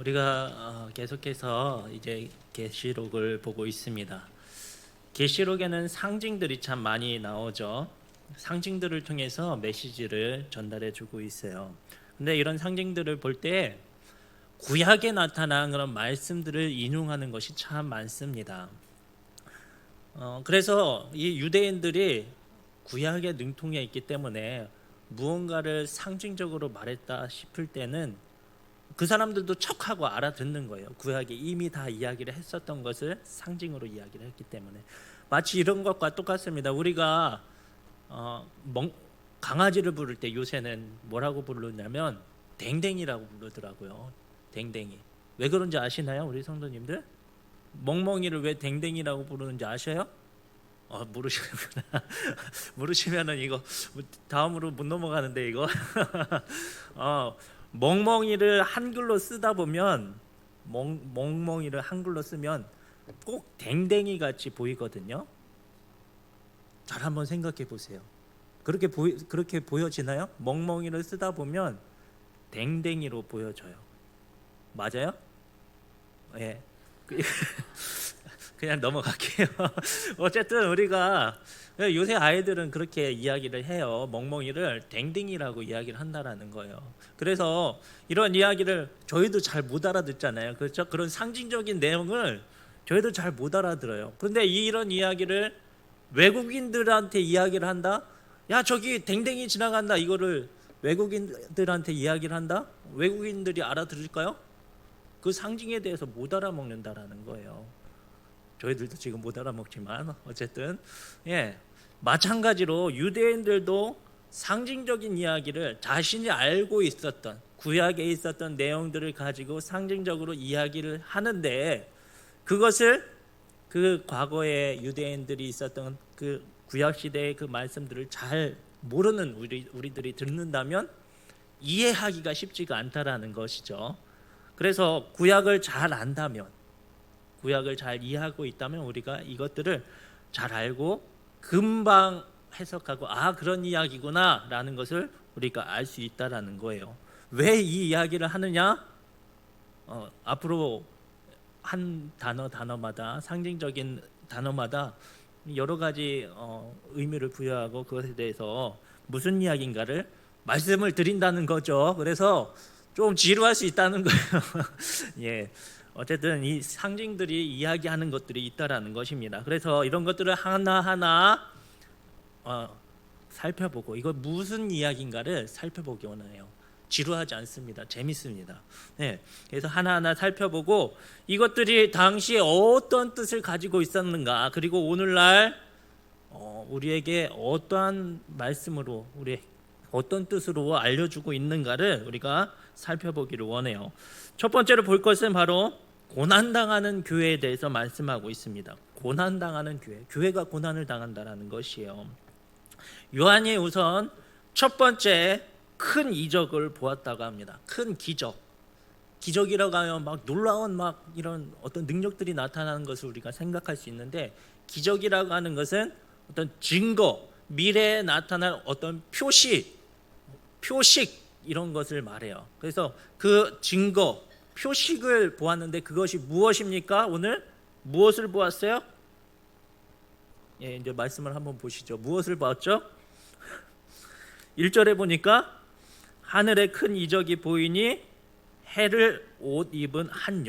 우리가 계속해서 이제 계시록을 보고 있습니다. 계시록에는 상징들이 참 많이 나오죠. 상징들을 통해서 메시지를 전달해 주고 있어요. 근데 이런 상징들을 볼 때 구약에 나타난 그런 말씀들을 인용하는 것이 참 많습니다. 그래서 이 유대인들이 구약에 능통해 있기 때문에 무언가를 상징적으로 말했다 싶을 때는 그 사람들도 척하고 알아듣는 거예요. 구약에 이미 다 이야기를 했었던 것을 상징으로 이야기를 했기 때문에 마치 이런 것과 똑같습니다. 우리가 강아지를 부를 때 요새는 뭐라고 부르냐면 댕댕이라고 부르더라고요. 댕댕이. 왜 그런지 아시나요, 우리 성도님들? 멍멍이를 왜 댕댕이라고 부르는지 아셔요? 모르시는구나. 모르시면은 이거 다음으로 못 넘어가는데 이거. 멍멍이를 한글로 쓰다 보면 멍멍이를 한글로 쓰면 꼭 댕댕이 같이 보이거든요. 잘 한번 생각해 보세요. 그렇게 보여지나요? 멍멍이를 쓰다 보면 댕댕이로 보여져요. 맞아요? 예. 그냥 넘어갈게요. 어쨌든 우리가 요새 아이들은 그렇게 이야기를 해요. 멍멍이를 댕댕이라고 이야기를 한다라는 거예요. 그래서 이런 이야기를 저희도 잘 못 알아듣잖아요. 그렇죠? 그런 상징적인 내용을 저희도 잘 못 알아들어요. 그런데 이런 이야기를 외국인들한테 이야기를 한다? 야, 저기 댕댕이 지나간다. 이거를 외국인들한테 이야기를 한다? 외국인들이 알아들을까요? 그 상징에 대해서 못 알아먹는다라는 거예요. 저희들도 지금 못 알아먹지만 어쨌든 마찬가지로 유대인들도 상징적인 이야기를 자신이 알고 있었던 구약에 있었던 내용들을 가지고 상징적으로 이야기를 하는데 그것을 그 과거에 유대인들이 있었던 그 구약 시대의 그 말씀들을 잘 모르는 우리들이 듣는다면 이해하기가 쉽지가 않다라는 것이죠. 그래서 구약을 잘 안다면, 구약을 잘 이해하고 있다면 우리가 이것들을 잘 알고 금방 해석하고 그런 이야기구나 라는 것을 우리가 알 수 있다라는 거예요. 왜 이 이야기를 하느냐? 앞으로 한 단어마다 상징적인 단어마다 여러 가지 의미를 부여하고 그것에 대해서 무슨 이야기인가를 말씀을 드린다는 거죠. 그래서 좀 지루할 수 있다는 거예요. 예. 어쨌든 이 상징들이 이야기하는 것들이 있다라는 것입니다. 그래서 이런 것들을 하나하나 살펴보고 이거 무슨 이야기인가를 살펴보기 원해요. 지루하지 않습니다. 재밌습니다. 그래서 하나하나 살펴보고 이것들이 당시에 어떤 뜻을 가지고 있었는가, 그리고 오늘날 우리에게 어떠한 말씀으로 우리 어떤 뜻으로 알려주고 있는가를 우리가 살펴보기를 원해요. 첫 번째로 볼 것은 바로 고난당하는 교회에 대해서 말씀하고 있습니다. 고난당하는 교회가 고난을 당한다라는 것이에요. 요한이 우선 첫 번째 큰 이적을 보았다고 합니다. 큰 기적이라고 하면 막 놀라운 막 이런 어떤 능력들이 나타나는 것을 우리가 생각할 수 있는데, 기적이라고 하는 것은 어떤 증거, 미래에 나타날 어떤 표식 이런 것을 말해요. 그래서 그 증거, 표식을 보았는데 그것이 무엇입니까? 오늘 무엇을 보았어요? 이제 말씀을 한번 보시죠. 무엇을 보았죠? 1절에 보니까 하늘에 큰 이적이 보이니 해를 옷 입은 한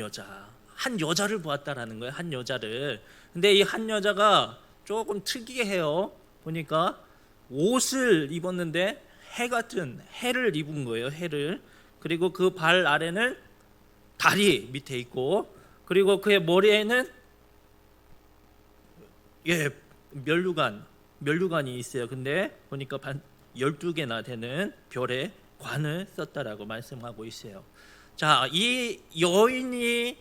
여자를 보았다라는 거예요. 한 여자를. 근데 이 한 여자가 조금 특이해요. 보니까 옷을 입었는데 해를 입은 거예요. 해를. 그리고 그 발 아래는 달이 밑에 있고, 그리고 그의 머리에는 멸류관이 있어요. 근데 보니까 12개나 되는 별의 관을 썼다라고 말씀하고 있어요. 자, 이 여인이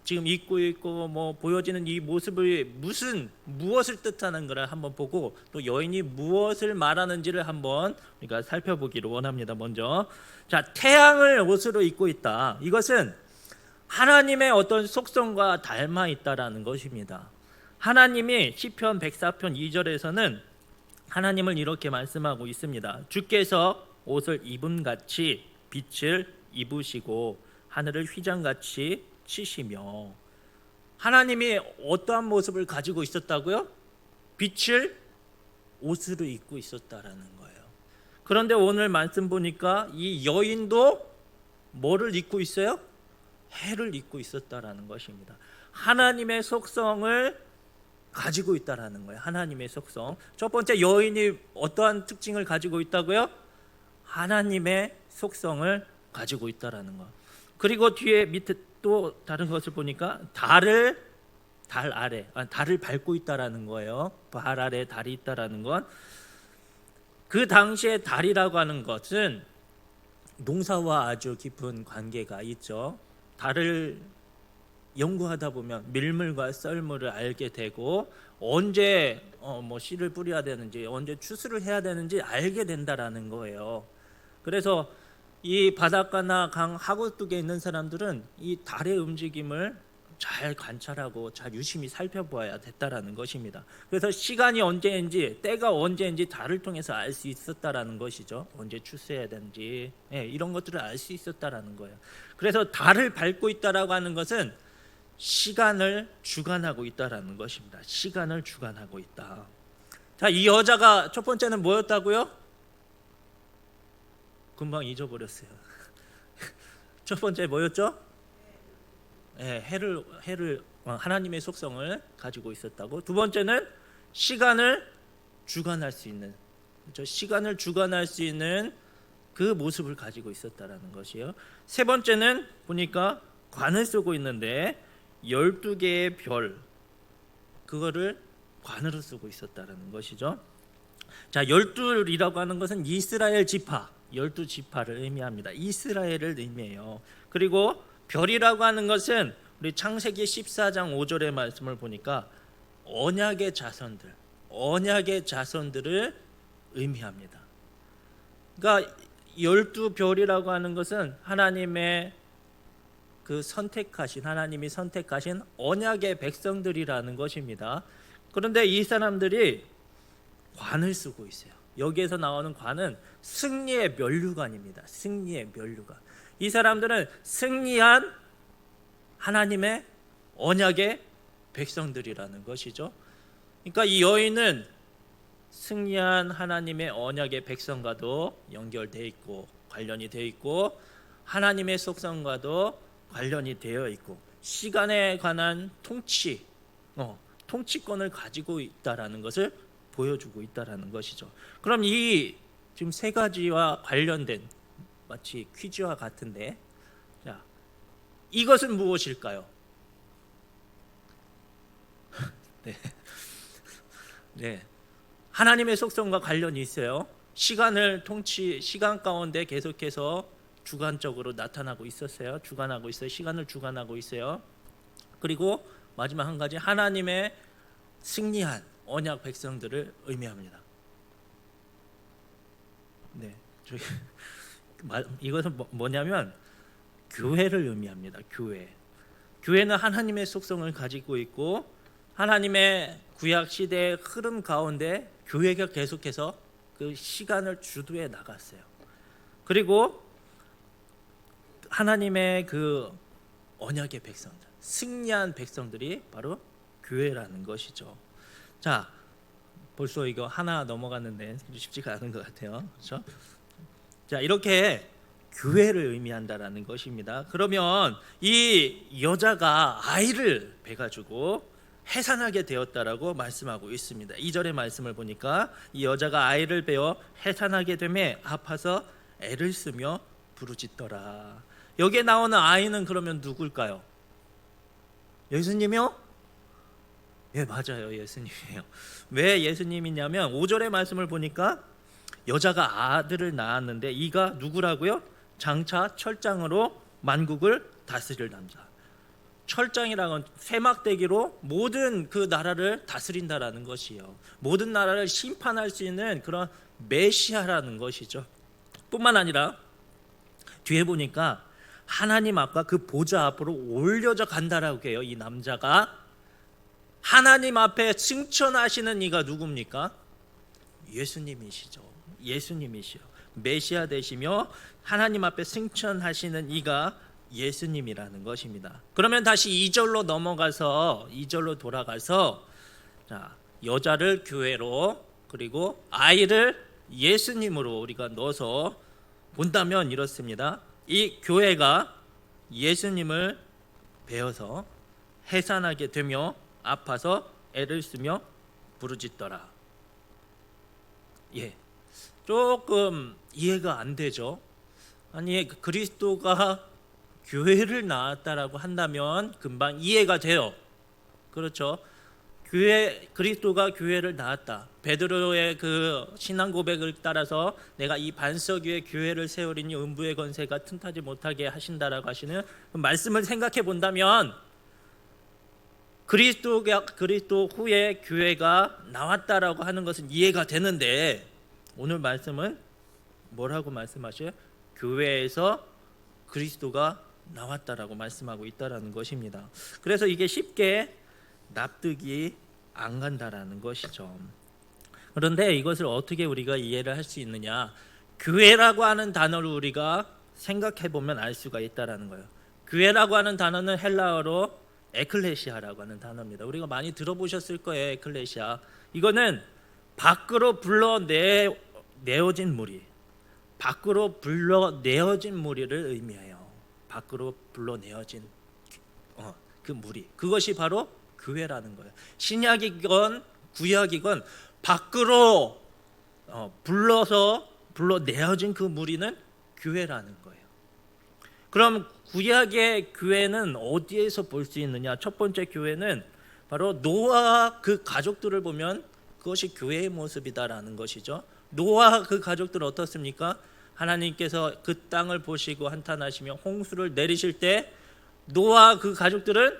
지금 입고 있고 보여지는 이 모습을 무엇을 뜻하는 거를 한번 보고, 또 여인이 무엇을 말하는지를 한번 우리가 살펴보기를 원합니다. 먼저, 자, 태양을 옷으로 입고 있다. 이것은 하나님의 어떤 속성과 닮아 있다라는 것입니다. 하나님이 시편 104편 2절에서는 하나님을 이렇게 말씀하고 있습니다. 주께서 옷을 입음같이 빛을 입으시고 하늘을 휘장같이 치시며. 하나님이 어떠한 모습을 가지고 있었다고요? 빛을 옷으로 입고 있었다라는 거예요. 그런데 오늘 말씀 보니까 이 여인도 뭐를 입고 있어요? 해를 입고 있었다라는 것입니다. 하나님의 속성을 가지고 있다라는 거예요. 하나님의 속성. 첫 번째, 여인이 어떠한 특징을 가지고 있다고요? 하나님의 속성을 가지고 있다라는 거. 그리고 뒤에 밑에 또 다른 것을 보니까 달을 밟고 있다라는 거예요. 발 아래 달이 있다라는 건, 그 당시에 달이라고 하는 것은 농사와 아주 깊은 관계가 있죠. 달을 연구하다 보면 밀물과 썰물을 알게 되고, 언제 씨를 뿌려야 되는지, 언제 추수를 해야 되는지 알게 된다라는 거예요. 그래서 이 바닷가나 강 하구뚝에 있는 사람들은 이 달의 움직임을 잘 관찰하고 잘 유심히 살펴보아야 됐다라는 것입니다. 그래서 시간이 언제인지, 때가 언제인지 달을 통해서 알 수 있었다라는 것이죠. 언제 추수해야 되는지, 이런 것들을 알 수 있었다라는 거예요. 그래서 달을 밟고 있다라고 하는 것은 시간을 주관하고 있다라는 것입니다. 시간을 주관하고 있다. 자, 이 여자가 첫 번째는 뭐였다고요? 금방 잊어버렸어요. 첫 번째 뭐였죠? 해를 하나님의 속성을 가지고 있었다고. 두 번째는 시간을 주관할 수 있는, 그렇죠? 시간을 주관할 수 있는 그 모습을 가지고 있었다라는 것이에요. 세 번째는 보니까 관을 쓰고 있는데 12개의 별, 그거를 관으로 쓰고 있었다라는 것이죠. 자, 12이라고 하는 것은 이스라엘 지파, 12지파를 의미합니다. 이스라엘을 의미해요. 그리고 별이라고 하는 것은 우리 창세기 14장 5절의 말씀을 보니까 언약의 자손들을 의미합니다. 그러니까 12별이라고 하는 것은 하나님이 선택하신 언약의 백성들이라는 것입니다. 그런데 이 사람들이 관을 쓰고 있어요. 여기에서 나오는 관은 승리의 면류관입니다. 승리의 면류관. 이 사람들은 승리한 하나님의 언약의 백성들이라는 것이죠. 그러니까 이 여인은 승리한 하나님의 언약의 백성과도 연결되어 있고 관련이 되어 있고, 하나님의 속성과도 관련이 되어 있고, 시간에 관한 통치권을 가지고 있다라는 것을 보여주고 있다라는 것이죠. 그럼 이 지금 세 가지와 관련된 마치 퀴즈와 같은데, 자, 이것은 무엇일까요? 네, 하나님의 속성과 관련이 있어요. 시간 가운데 계속해서 주관적으로 나타나고 있었어요. 주관하고 있어요. 시간을 주관하고 있어요. 그리고 마지막 한 가지, 하나님의 승리한 언약 백성들을 의미합니다. 네, 이것은 뭐냐면 교회를 의미합니다. 교회는 하나님의 속성을 가지고 있고, 하나님의 구약 시대의 흐름 가운데 교회가 계속해서 그 시간을 주도해 나갔어요. 그리고 하나님의 그 언약의 백성들, 승리한 백성들이 바로 교회라는 것이죠. 자, 벌써 이거 하나 넘어갔는데 쉽지가 않은 것 같아요. 그렇죠? 자, 이렇게 교회를 의미한다라는 것입니다. 그러면 이 여자가 아이를 배가지고 해산하게 되었다라고 말씀하고 있습니다. 2절의 말씀을 보니까 이 여자가 아이를 베어 해산하게 되매 아파서 애를 쓰며 부르짖더라. 여기에 나오는 아이는 그러면 누굴까요? 예수님이요? 예, 맞아요. 예수님이에요. 왜 예수님이냐면 5절의 말씀을 보니까 여자가 아들을 낳았는데 이가 누구라고요? 장차 철장으로 만국을 다스릴 남자. 철장이라는 건 세막대기로 모든 그 나라를 다스린다라는 것이에요. 모든 나라를 심판할 수 있는 그런 메시아라는 것이죠. 뿐만 아니라 뒤에 보니까 하나님 앞과 그 보좌 앞으로 올려져 간다라고 해요. 이 남자가 하나님 앞에 승천하시는 이가 누굽니까? 예수님이시죠. 예수님이시요. 메시아 되시며 하나님 앞에 승천하시는 이가 예수님이라는 것입니다. 그러면 다시 2절로 넘어가서 2절로 돌아가서 자, 여자를 교회로 그리고 아이를 예수님으로 우리가 넣어서 본다면 이렇습니다. 이 교회가 예수님을 배워서 해산하게 되며 아파서 애를 쓰며 부르짖더라. 예, 조금 이해가 안 되죠. 아니 그리스도가 교회를 낳았다라고 한다면 금방 이해가 돼요. 그렇죠? 그리스도가 교회를 낳았다. 베드로의 그 신앙 고백을 따라서 내가 이 반석 위에 교회를 세우리니 음부의 권세가 틈타지 못하게 하신다라고 하시는 그 말씀을 생각해 본다면 그리스도 후에 교회가 나왔다라고 하는 것은 이해가 되는데 오늘 말씀은 뭐라고 말씀하셔요? 교회에서 그리스도가 나왔다라고 말씀하고 있다라는 것입니다. 그래서 이게 쉽게 납득이 안 간다라는 것이죠. 그런데 이것을 어떻게 우리가 이해를 할 수 있느냐? 교회라고 하는 단어를 우리가 생각해 보면 알 수가 있다라는 거예요. 교회라고 하는 단어는 헬라어로 에클레시아라고 하는 단어입니다. 우리가 많이 들어보셨을 거예요. 에클레시아. 이거는 밖으로 불러내어진 무리, 밖으로 불러내어진 무리를 의미해요. 밖으로 불러내어진 그 무리, 그것이 바로 교회라는 거예요. 신약이건 구약이건 밖으로 불러내어진 그 무리는 교회라는 거예요. 그럼 구약의 교회는 어디에서 볼 수 있느냐? 첫 번째 교회는 바로 노아와 그 가족들을 보면 그것이 교회의 모습이다라는 것이죠. 노아와 그 가족들 어떻습니까? 하나님께서 그 땅을 보시고 한탄하시며 홍수를 내리실 때 노아와 그 가족들은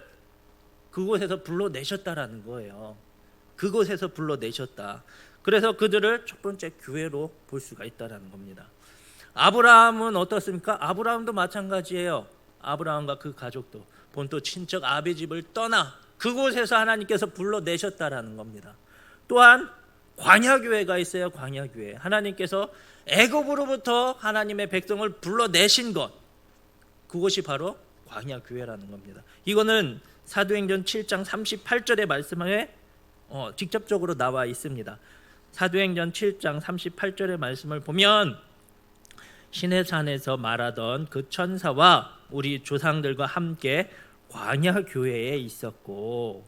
그곳에서 불러내셨다라는 거예요. 그곳에서 불러내셨다. 그래서 그들을 첫 번째 교회로 볼 수가 있다라는 겁니다. 아브라함은 어떻습니까? 아브라함도 마찬가지예요. 아브라함과 그 가족도 본토 친척 아비 집을 떠나 그곳에서 하나님께서 불러내셨다라는 겁니다. 또한 광야교회가 있어요. 광야교회. 하나님께서 애굽으로부터 하나님의 백성을 불러내신 것, 그것이 바로 광야교회라는 겁니다. 이거는 사도행전 7장 38절의 말씀에 직접적으로 나와 있습니다. 사도행전 7장 38절의 말씀을 보면 시내산에서 말하던 그 천사와 우리 조상들과 함께 광야교회에 있었고,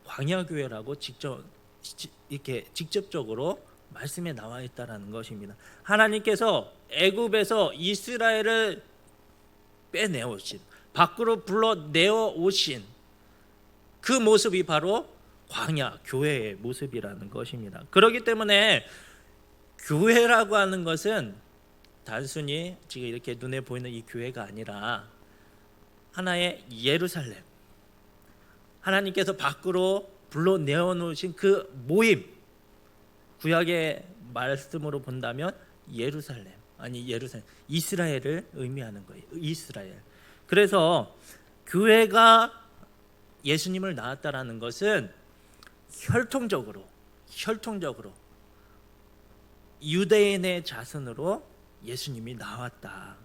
광야교회라고 이렇게 직접적으로 말씀에 나와 있다라는 것입니다. 하나님께서 애굽에서 이스라엘을 빼내오신, 밖으로 불러내어 오신 그 모습이 바로 광야 교회의 모습이라는 것입니다. 그렇기 때문에 교회라고 하는 것은 단순히 지금 이렇게 눈에 보이는 이 교회가 아니라 하나의 예루살렘, 하나님께서 밖으로 불러내어 놓으신 그 모임, 구약의 말씀으로 본다면 예루살렘, 이스라엘을 의미하는 거예요. 이스라엘. 그래서 교회가 예수님을 낳았다라는 것은 혈통적으로 유대인의 자손으로 예수님이 나왔다.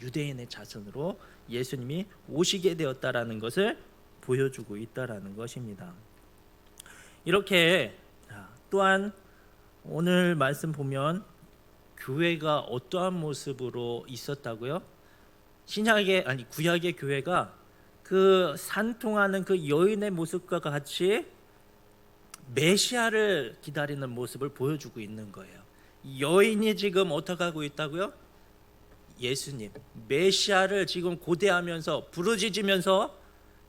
유대인의 자손으로 예수님이 오시게 되었다라는 것을 보여주고 있다라는 것입니다. 이렇게 또한 오늘 말씀 보면 교회가 어떠한 모습으로 있었다고요? 구약의 교회가 그 산통하는 그 여인의 모습과 같이 메시아를 기다리는 모습을 보여주고 있는 거예요. 여인이 지금 어떻게 하고 있다고요? 예수님, 메시아를 지금 고대하면서 부르짖으면서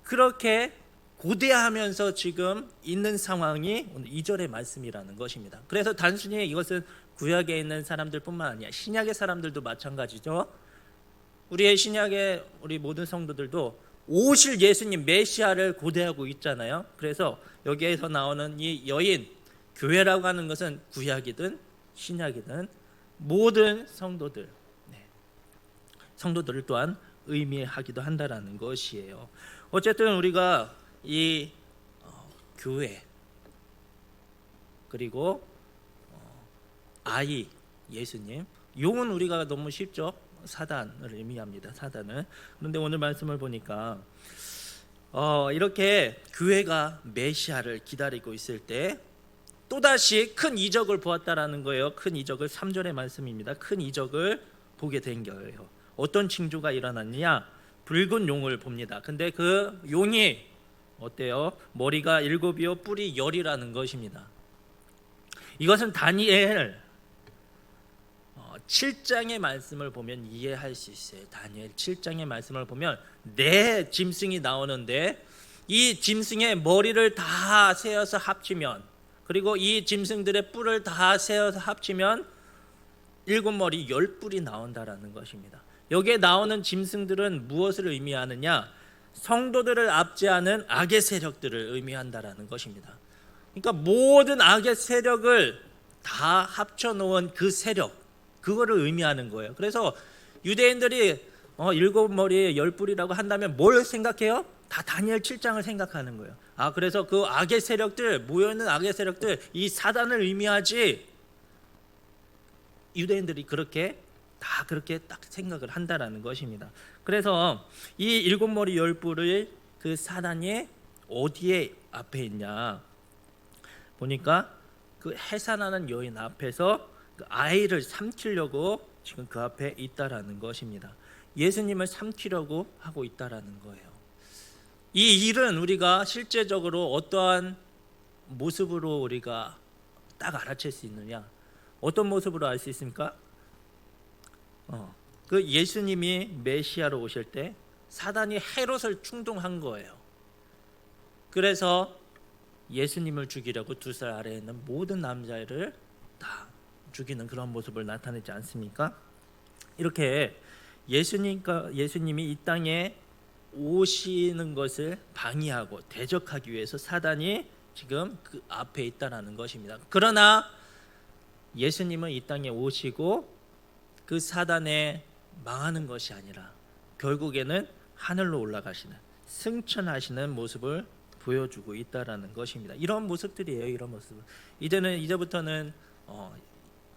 그렇게 고대하면서 지금 있는 상황이 오늘 2절의 말씀이라는 것입니다. 그래서 단순히 이것은 구약에 있는 사람들뿐만 아니라 신약의 사람들도 마찬가지죠. 우리의 신약의 우리 모든 성도들도 오실 예수님 메시아를 고대하고 있잖아요. 그래서 여기에서 나오는 이 여인, 교회라고 하는 것은 구약이든 신약이든 모든 성도들을 또한 의미하기도 한다라는 것이에요. 어쨌든 우리가 이 교회 그리고 아이 예수님, 용은 우리가 너무 쉽죠. 사단을 의미합니다. 사단은. 그런데 오늘 말씀을 보니까 이렇게 교회가 메시아를 기다리고 있을 때 또다시 큰 이적을 보았다라는 거예요. 큰 이적을 3절의 말씀입니다. 큰 이적을 보게 된 거예요. 어떤 징조가 일어났느냐? 붉은 용을 봅니다. 근데 그 용이 어때요? 머리가 7이요 뿔이 10이라는 것입니다. 이것은 다니엘 7장의 말씀을 보면 이해할 수 있어요. 다니엘 7장의 말씀을 보면 네 짐승이 나오는데 이 짐승의 머리를 다 세어서 합치면, 그리고 이 짐승들의 뿔을 다 세어서 합치면 7머리 10뿔이 나온다라는 것입니다. 여기에 나오는 짐승들은 무엇을 의미하느냐? 성도들을 압제하는 악의 세력들을 의미한다라는 것입니다. 그러니까 모든 악의 세력을 다 합쳐놓은 그 세력, 그거를 의미하는 거예요. 그래서 유대인들이 7머리에 10뿔이라고 한다면 뭘 생각해요? 다 다니엘 7장을 생각하는 거예요. 그래서 그 악의 세력들, 모여있는 악의 세력들, 이 사단을 의미하지, 유대인들이 그렇게 딱 생각을 한다라는 것입니다. 그래서 이 7머리 10뿔을 그 사단이 어디에 앞에 있냐 보니까 그 해산하는 여인 앞에서 그 아이를 삼키려고 지금 그 앞에 있다라는 것입니다. 예수님을 삼키려고 하고 있다라는 거예요. 이 일은 우리가 실제적으로 어떠한 모습으로 우리가 딱 알아챌 수 있느냐? 어떤 모습으로 알 수 있습니까? 그 예수님이 메시아로 오실 때 사단이 헤롯을 충동한 거예요. 그래서 예수님을 죽이려고 2살 아래에 있는 모든 남자를 다 죽이는 그런 모습을 나타내지 않습니까? 이렇게 예수님이 이 땅에 오시는 것을 방해하고 대적하기 위해서 사단이 지금 그 앞에 있다라는 것입니다. 그러나 예수님은 이 땅에 오시고 그 사단에 망하는 것이 아니라 결국에는 하늘로 올라가시는, 승천하시는 모습을 보여주고 있다라는 것입니다. 이런 모습들이에요. 이런 모습. 이제부터는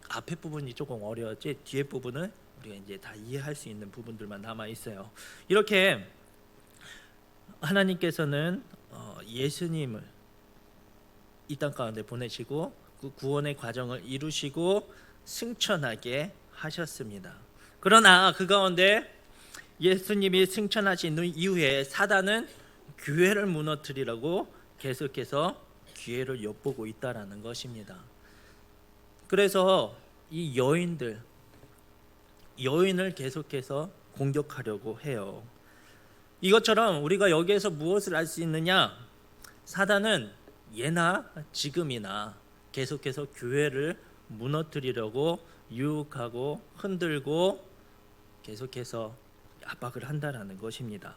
앞에 부분이 조금 어려웠지 뒤에 부분은 우리가 이제 다 이해할 수 있는 부분들만 남아 있어요. 이렇게 하나님께서는 예수님을 이 땅 가운데 보내시고 그 구원의 과정을 이루시고 승천하게 하셨습니다. 그러나 그 가운데 예수님이 승천하신 이후에 사단은 교회를 무너뜨리려고 계속해서 기회를 엿보고 있다라는 것입니다. 그래서 이 여인을 계속해서 공격하려고 해요. 이것처럼 우리가 여기에서 무엇을 알 수 있느냐? 사단은 예나 지금이나 계속해서 교회를 무너뜨리려고 유혹하고 흔들고 계속해서 압박을 한다라는 것입니다.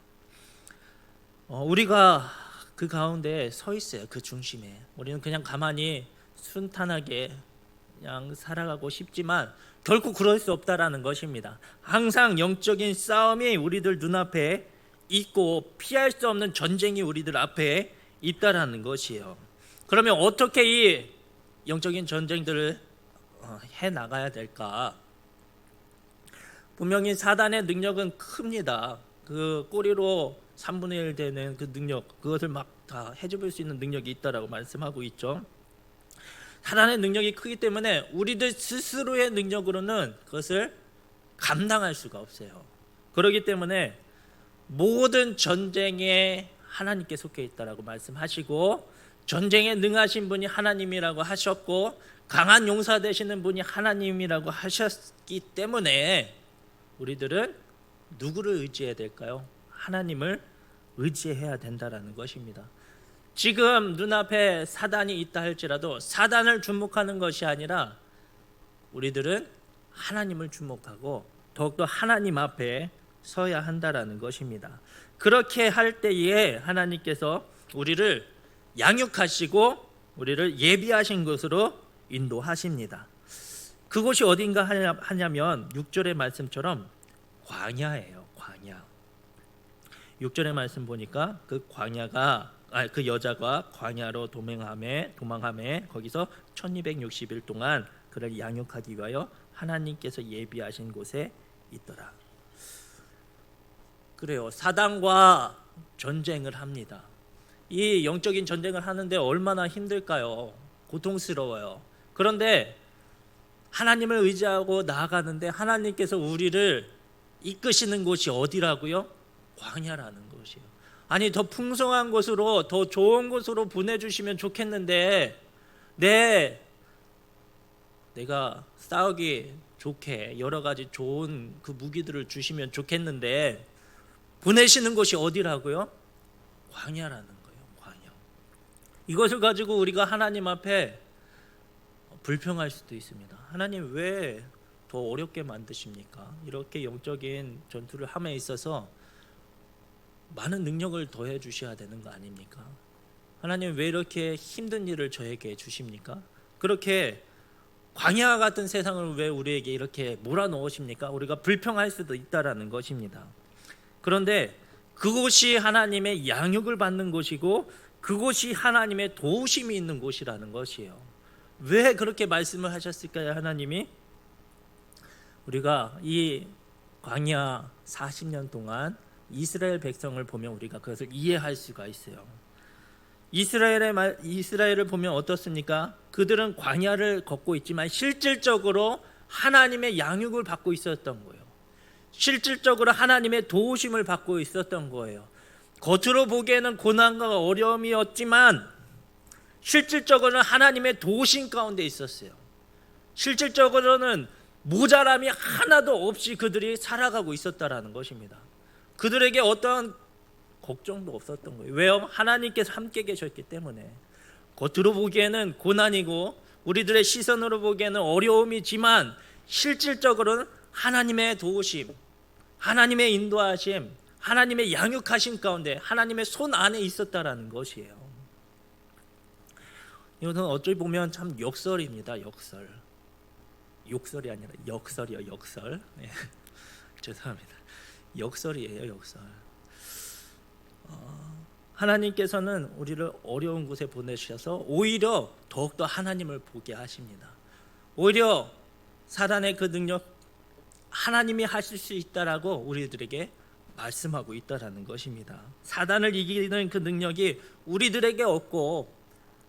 우리가 그 가운데 서 있어요. 그 중심에. 우리는 그냥 가만히 순탄하게 그냥 살아가고 싶지만 결코 그럴 수 없다라는 것입니다. 항상 영적인 싸움이 우리들 눈앞에 있고 피할 수 없는 전쟁이 우리들 앞에 있다라는 것이에요. 그러면 어떻게 이 영적인 전쟁들을 해나가야 될까? 분명히 사단의 능력은 큽니다. 그 꼬리로 3분의 1 되는 그 능력, 그것을 막 다 해줍을 수 있는 능력이 있다라고 말씀하고 있죠. 사단의 능력이 크기 때문에 우리들 스스로의 능력으로는 그것을 감당할 수가 없어요. 그렇기 때문에 모든 전쟁에 하나님께 속해 있다라고 말씀하시고, 전쟁에 능하신 분이 하나님이라고 하셨고 강한 용사 되시는 분이 하나님이라고 하셨기 때문에 우리들은 누구를 의지해야 될까요? 하나님을 의지해야 된다라는 것입니다. 지금 눈앞에 사단이 있다 할지라도 사단을 주목하는 것이 아니라 우리들은 하나님을 주목하고 더욱더 하나님 앞에 서야 한다라는 것입니다. 그렇게 할 때에 하나님께서 우리를 양육하시고 우리를 예비하신 곳으로 인도하십니다. 그곳이 어딘가 하냐면 6절의 말씀처럼 광야예요. 광야. 6절의 말씀 보니까 그 여자가 광야로 도망함에 거기서 1260일 동안 그를 양육하기 위하여 하나님께서 예비하신 곳에 있더라. 그래요. 사단과 전쟁을 합니다. 이 영적인 전쟁을 하는데 얼마나 힘들까요? 고통스러워요. 그런데 하나님을 의지하고 나아가는데 하나님께서 우리를 이끄시는 곳이 어디라고요? 광야라는 곳이에요. 아니, 더 풍성한 곳으로, 더 좋은 곳으로 보내주시면 좋겠는데 내가 싸우기 좋게 여러 가지 좋은 그 무기들을 주시면 좋겠는데 보내시는 곳이 어디라고요? 광야라는 거예요. 광야. 이것을 가지고 우리가 하나님 앞에 불평할 수도 있습니다. 하나님 왜 더 어렵게 만드십니까? 이렇게 영적인 전투를 함에 있어서 많은 능력을 더해 주셔야 되는 거 아닙니까? 하나님 왜 이렇게 힘든 일을 저에게 주십니까? 그렇게 광야 같은 세상을 왜 우리에게 이렇게 몰아넣으십니까? 우리가 불평할 수도 있다라는 것입니다. 그런데 그곳이 하나님의 양육을 받는 곳이고 그곳이 하나님의 도우심이 있는 곳이라는 것이에요. 왜 그렇게 말씀을 하셨을까요? 하나님이 우리가 이 광야 40년 동안 이스라엘 백성을 보면 우리가 그것을 이해할 수가 있어요. 이스라엘을 보면 어떻습니까? 그들은 광야를 걷고 있지만 실질적으로 하나님의 양육을 받고 있었던 거예요. 실질적으로 하나님의 도우심을 받고 있었던 거예요. 겉으로 보기에는 고난과 어려움이었지만 실질적으로는 하나님의 도우심 가운데 있었어요. 실질적으로는 모자람이 하나도 없이 그들이 살아가고 있었다라는 것입니다. 그들에게 어떠한 걱정도 없었던 거예요. 왜요? 하나님께서 함께 계셨기 때문에. 겉으로 보기에는 고난이고 우리들의 시선으로 보기에는 어려움이지만 실질적으로는 하나님의 도우심, 하나님의 인도하심, 하나님의 양육하심 가운데 하나님의 손 안에 있었다라는 것이에요. 이것은 어찌 보면 참 역설입니다. 욕설이 아니라 역설이요. 역설. 네. 죄송합니다. 역설이에요. 역설. 하나님께서는 우리를 어려운 곳에 보내셔서 오히려 더욱더 하나님을 보게 하십니다. 오히려 사단의 그 능력 하나님이 하실 수 있다라고 우리들에게 말씀하고 있다라는 것입니다. 사단을 이기는 그 능력이 우리들에게 없고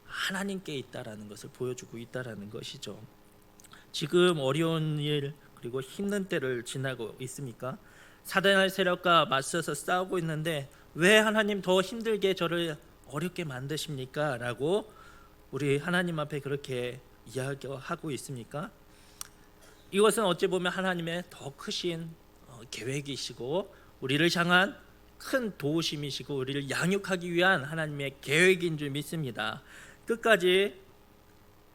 하나님께 있다라는 것을 보여주고 있다라는 것이죠. 지금 어려운 일 그리고 힘든 때를 지나고 있습니까? 사단의 세력과 맞서서 싸우고 있는데 왜 하나님 더 힘들게 저를 어렵게 만드십니까? 라고 우리 하나님 앞에 그렇게 이야기하고 있습니까? 이것은 어찌 보면 하나님의 더 크신 계획이시고 우리를 향한 큰 도우심이시고 우리를 양육하기 위한 하나님의 계획인 줄 믿습니다. 끝까지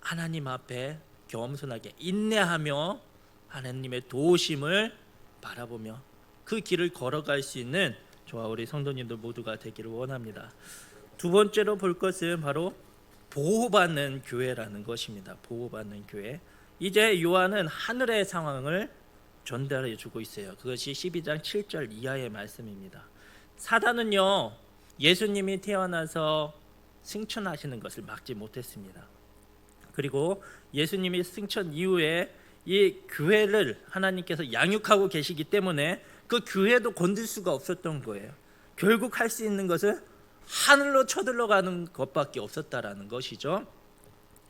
하나님 앞에 겸손하게 인내하며 하나님의 도우심을 바라보며 그 길을 걸어갈 수 있는 저와 우리 성도님들 모두가 되기를 원합니다. 두 번째로 볼 것은 바로 보호받는 교회라는 것입니다. 보호받는 교회. 이제 요한은 하늘의 상황을 전달해 주고 있어요. 그것이 12장 7절 이하의 말씀입니다. 사단은요, 예수님이 태어나서 승천하시는 것을 막지 못했습니다. 그리고 예수님이 승천 이후에 이 교회를 하나님께서 양육하고 계시기 때문에 그 교회도 건들 수가 없었던 거예요. 결국 할 수 있는 것은 하늘로 쳐들어가는 것밖에 없었다라는 것이죠.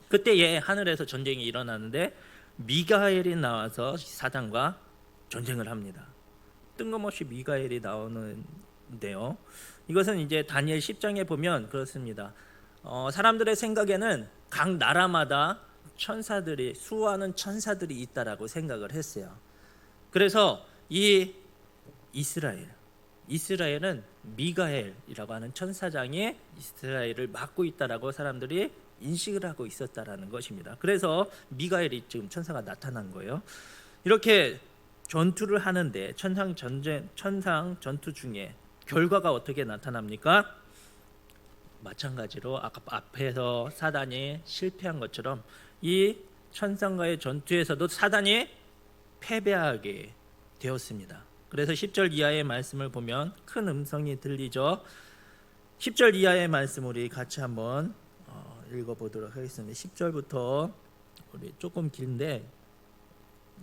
그때에 하늘에서 전쟁이 일어나는데 미가엘이 나와서 사단과 전쟁을 합니다. 뜬금없이 미가엘이 나오는데요. 이것은 이제 다니엘 10장에 보면 그렇습니다. 사람들의 생각에는 각 나라마다 천사들이 수많은 천사들이 있다라고 생각을 했어요. 그래서 이 이스라엘은 미가엘이라고 하는 천사장이 이스라엘을 맡고 있다라고 사람들이 인식을 하고 있었다라는 것입니다. 그래서 미가엘이 지금 천사가 나타난 거예요. 이렇게 전투를 하는데 천상 전투 중에 결과가 어떻게 나타납니까? 마찬가지로 아까 앞에서 사단이 실패한 것처럼 이 천상과의 전투에서도 사단이 패배하게 되었습니다. 그래서 10절 이하의 말씀을 보면 큰 음성이 들리죠. 10절 이하의 말씀 우리 같이 한번 읽어보도록 하겠습니다. 10절부터 우리 조금 긴데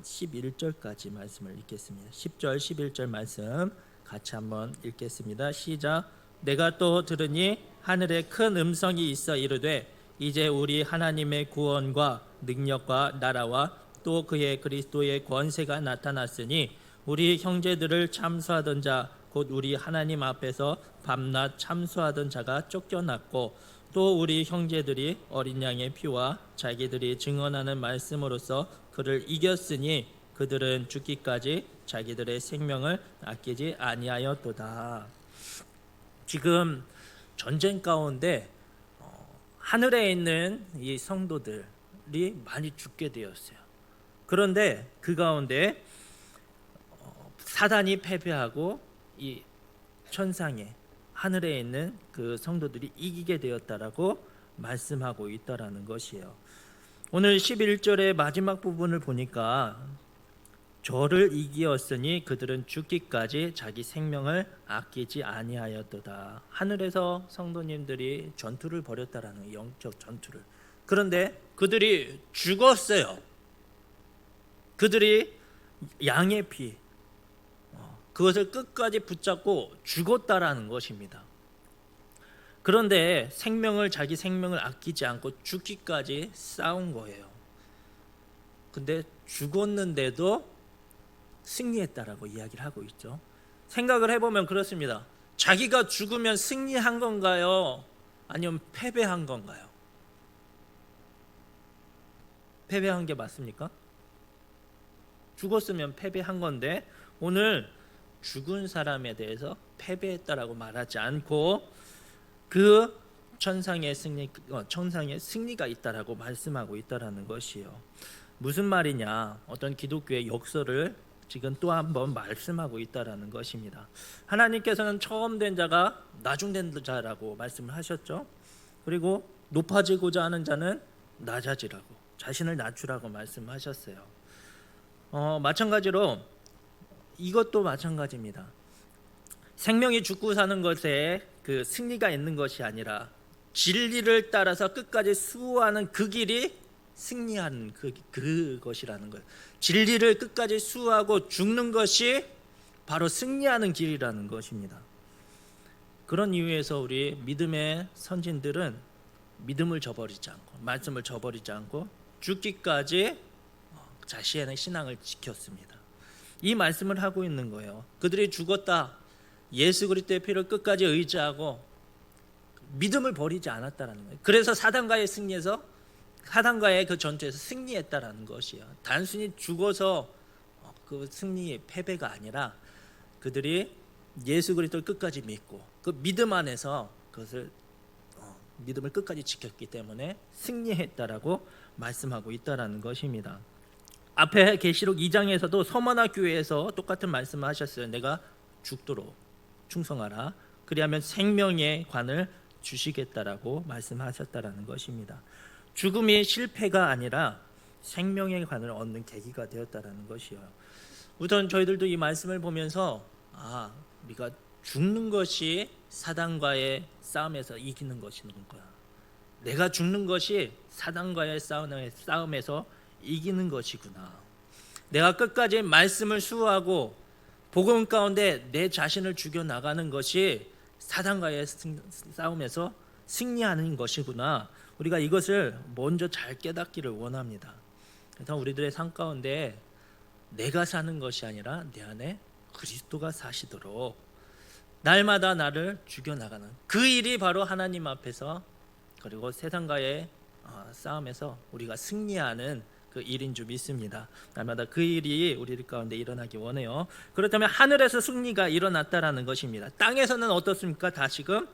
11절까지 말씀을 읽겠습니다. 10절 11절 말씀 같이 한번 읽겠습니다. 시작. 내가 또 들으니 하늘에 큰 음성이 있어 이르되 이제 우리 하나님의 구원과 능력과 나라와 또 그의 그리스도의 권세가 나타났으니 우리 형제들을 참수하던 자 곧 우리 하나님 앞에서 밤낮 참수하던 자가 쫓겨났고 또 우리 형제들이 어린 양의 피와 자기들이 증언하는 말씀으로써 그를 이겼으니 그들은 죽기까지 자기들의 생명을 아끼지 아니하였도다. 지금 전쟁 가운데 하늘에 있는 이 성도들이 많이 죽게 되었어요. 그런데 그 가운데 사단이 패배하고 이 천상에 하늘에 있는 그 성도들이 이기게 되었다라고 말씀하고 있다라는 것이에요. 오늘 11절의 마지막 부분을 보니까 저를 이기었으니 그들은 죽기까지 자기 생명을 아끼지 아니하였도다. 하늘에서 성도님들이 전투를 벌였다라는 영적 전투를. 그런데 그들이 죽었어요. 그들이 양의 피 그것을 끝까지 붙잡고 죽었다라는 것입니다. 그런데 자기 생명을 아끼지 않고 죽기까지 싸운 거예요. 근데 죽었는데도 승리했다라고 이야기를 하고 있죠. 생각을 해보면 그렇습니다. 자기가 죽으면 승리한 건가요? 아니면 패배한 건가요? 패배한 게 맞습니까? 죽었으면 패배한 건데 오늘 죽은 사람에 대해서 패배했다라고 말하지 않고 그 천상의 승리가 있다라고 말씀하고 있다라는 것이요. 무슨 말이냐? 어떤 기독교의 역사를 지금 또 한번 말씀하고 있다라는 것입니다. 하나님께서는 처음 된 자가 나중된 자라고 말씀을 하셨죠. 그리고 높아지고자 하는 자는 낮아지라고, 자신을 낮추라고 말씀하셨어요. 마찬가지로 이것도 마찬가지입니다. 생명이 죽고 사는 것에 그 승리가 있는 것이 아니라 진리를 따라서 끝까지 수호하는 그 길이 승리하는 그것이라는 거예요. 진리를 끝까지 수호하고 죽는 것이 바로 승리하는 길이라는 것입니다. 그런 이유에서 우리 믿음의 선진들은 믿음을 저버리지 않고 말씀을 저버리지 않고 죽기까지 자신의 신앙을 지켰습니다. 이 말씀을 하고 있는 거예요. 그들이 죽었다. 예수 그리스도의 피를 끝까지 의지하고 믿음을 버리지 않았다라는 거예요. 그래서 사단과의 그 전투에서 승리했다라는 것이에요. 단순히 죽어서 그 승리의 패배가 아니라 그들이 예수 그리스도를 끝까지 믿고 그 믿음 안에서 그것을 믿음을 끝까지 지켰기 때문에 승리했다라고 말씀하고 있다라는 것입니다. 앞에 계시록 2장에서도 서머나 교회에서 똑같은 말씀을 하셨어요. 내가 죽도록 충성하라. 그리하면 생명의 관을 주시겠다라고 말씀하셨다라는 것입니다. 죽음이 실패가 아니라 생명의 관을 얻는 계기가 되었다라는 것이요. 우선 저희들도 이 말씀을 보면서 우리가 죽는 것이 사단과의 싸움에서 이기는 것이구나. 내가 죽는 것이 사단과의 싸움에서 이기는 것이구나. 내가 끝까지 말씀을 수호하고 복음 가운데 내 자신을 죽여나가는 것이 사단과의 싸움에서 승리하는 것이구나. 우리가 이것을 먼저 잘 깨닫기를 원합니다. 그래서 우리들의 삶 가운데 내가 사는 것이 아니라 내 안에 그리스도가 사시도록 날마다 나를 죽여나가는 그 일이 바로 하나님 앞에서 그리고 세상과의 싸움에서 우리가 승리하는 그 일인 줄 믿습니다. 날마다 그 일이 우리 가운데 일어나기 원해요. 그렇다면 하늘에서 승리가 일어났다라는 것입니다. 땅에서는 어떻습니까? 다시금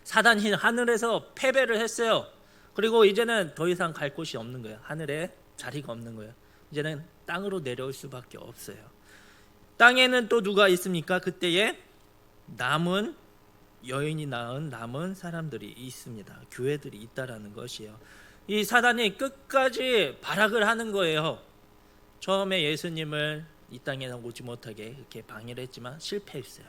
사단이 하늘에서 패배를 했어요. 그리고 이제는 더 이상 갈 곳이 없는 거예요. 하늘에 자리가 없는 거예요. 이제는 땅으로 내려올 수밖에 없어요. 땅에는 또 누가 있습니까? 그때에 남은 여인이 낳은 남은 사람들이 있습니다. 교회들이 있다라는 것이에요. 이 사단이 끝까지 발악을 하는 거예요. 처음에 예수님을 이 땅에 오지 못하게 이렇게 방해를 했지만 실패했어요.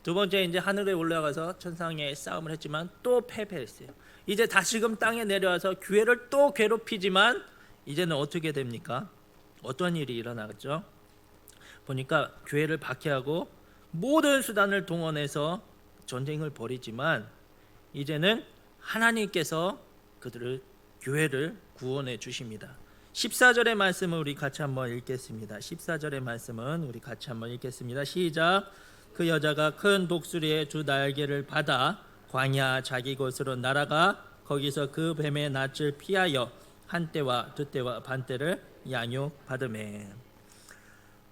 두 번째 이제 하늘에 올라가서 천상에 싸움을 했지만 또 패배했어요. 이제 다시금 땅에 내려와서 교회를 또 괴롭히지만 이제는 어떻게 됩니까? 어떤 일이 일어나죠? 보니까 교회를 박해하고 모든 수단을 동원해서 전쟁을 벌이지만 이제는 하나님께서 그들을 교회를 구원해 주십니다. 14절의 말씀을 우리 같이 한번 읽겠습니다. 14절의 말씀은 우리 같이 한번 읽겠습니다. 시작. 그 여자가 큰 독수리의 두 날개를 받아 광야 자기 곳으로 날아가 거기서 그 뱀의 낯을 피하여 한때와 두때와 반때를 양육받으매.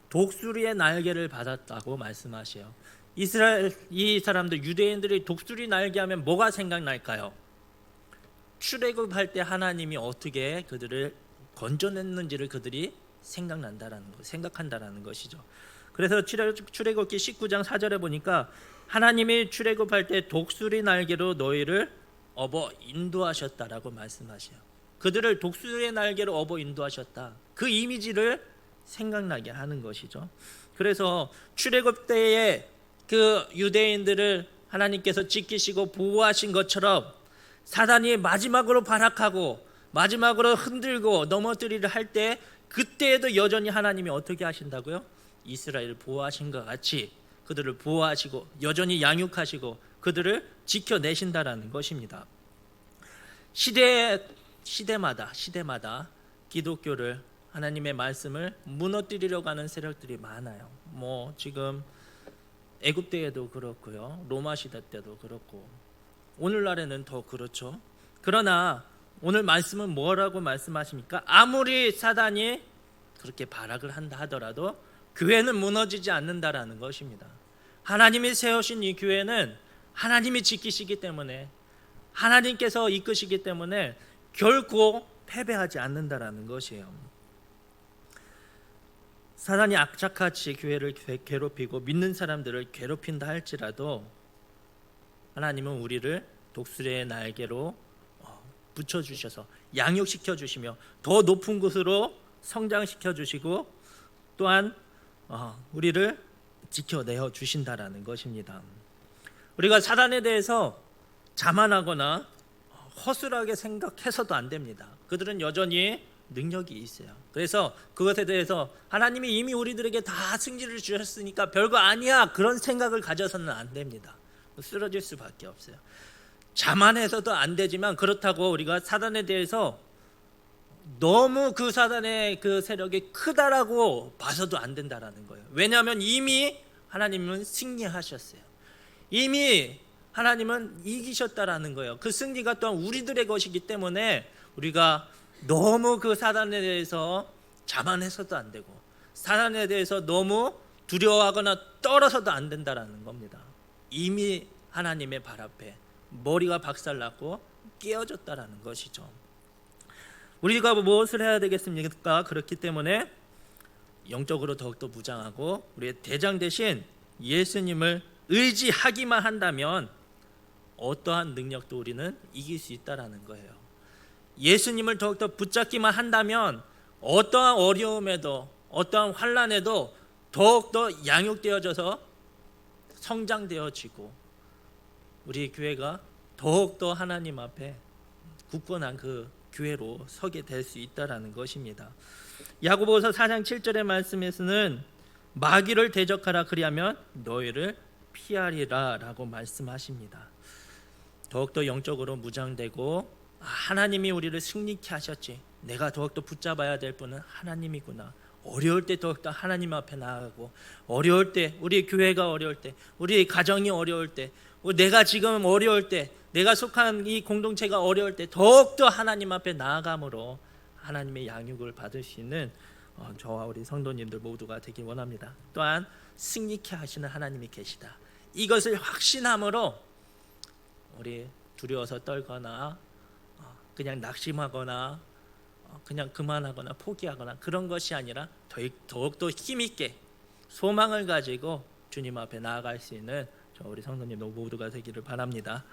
독수리의 날개를 받았다고 말씀하셔요. 이스라엘 이 사람들 유대인들이 독수리 날개 하면 뭐가 생각날까요? 출애굽할 때 하나님이 어떻게 그들을 건져냈는지를 그들이 생각한다라는 것이죠. 그래서 출애굽기 19장 4절에 보니까 하나님이 출애굽할 때 독수리 날개로 너희를 업어 인도하셨다라고 말씀하셔요. 그들을 독수리의 날개로 업어 인도하셨다. 그 이미지를 생각나게 하는 것이죠. 그래서 출애굽 때에 그 유대인들을 하나님께서 지키시고 보호하신 것처럼 사단이 마지막으로 발악하고 마지막으로 흔들고 넘어뜨리를 할 때 그때에도 여전히 하나님이 어떻게 하신다고요? 이스라엘을 보호하신 것 같이 그들을 보호하시고 여전히 양육하시고 그들을 지켜내신다라는 것입니다. 시대마다 기독교를 하나님의 말씀을 무너뜨리려고 하는 세력들이 많아요. 지금 애굽 때에도 그렇고요, 로마 시대 때도 그렇고 오늘날에는 더 그렇죠. 그러나 오늘 말씀은 뭐라고 말씀하십니까? 아무리 사단이 그렇게 발악을 한다 하더라도 교회는 무너지지 않는다라는 것입니다. 하나님이 세우신 이 교회는 하나님이 지키시기 때문에 하나님께서 이끄시기 때문에 결코 패배하지 않는다라는 것이에요. 사단이 악착같이 교회를 괴롭히고 믿는 사람들을 괴롭힌다 할지라도 하나님은 우리를 독수리의 날개로 붙여주셔서 양육시켜 주시며 더 높은 곳으로 성장시켜 주시고 또한 우리를 지켜내어 주신다라는 것입니다. 우리가 사단에 대해서 자만하거나 허술하게 생각해서도 안 됩니다. 그들은 여전히 능력이 있어요. 그래서 그것에 대해서 하나님이 이미 우리들에게 다 승리를 주셨으니까 별거 아니야 그런 생각을 가져서는 안 됩니다. 쓰러질 수밖에 없어요. 자만해서도 안 되지만 그렇다고 우리가 사단에 대해서 너무 그 사단의 그 세력이 크다라고 봐서도 안 된다라는 거예요. 왜냐하면 이미 하나님은 승리하셨어요. 이미 하나님은 이기셨다라는 거예요. 그 승리가 또한 우리들의 것이기 때문에 우리가 너무 그 사단에 대해서 자만해서도 안 되고 사단에 대해서 너무 두려워하거나 떨어서도 안 된다라는 겁니다. 이미 하나님의 발 앞에 머리가 박살났고 깨어졌다라는 것이죠. 우리가 무엇을 해야 되겠습니까? 그렇기 때문에 영적으로 더욱더 무장하고 우리의 대장 대신 예수님을 의지하기만 한다면 어떠한 능력도 우리는 이길 수 있다라는 거예요. 예수님을 더욱더 붙잡기만 한다면 어떠한 어려움에도 어떠한 환난에도 더욱더 양육되어져서 성장되어지고 우리 교회가 더욱더 하나님 앞에 굳건한 그 교회로 서게 될 수 있다라는 것입니다. 야고보서 4장 7절의 말씀에서는 마귀를 대적하라 그리하면 너희를 피하리라 라고 말씀하십니다. 더욱더 영적으로 무장되고 하나님이 우리를 승리케 하셨지 내가 더욱더 붙잡아야 될 분은 하나님이구나. 어려울 때 더욱더 하나님 앞에 나아가고 어려울 때 우리 교회가 어려울 때 우리 가정이 어려울 때 내가 지금 어려울 때 내가 속한 이 공동체가 어려울 때 더욱더 하나님 앞에 나아감으로 하나님의 양육을 받을 수 있는 저와 우리 성도님들 모두가 되길 원합니다. 또한 승리케 하시는 하나님이 계시다. 이것을 확신함으로 우리 두려워서 떨거나 그냥 낙심하거나 그냥 그만하거나 포기하거나 그런 것이 아니라 더욱더 힘있게 소망을 가지고 주님 앞에 나아갈 수 있는 저 우리 성도님 모두가 되기를 바랍니다.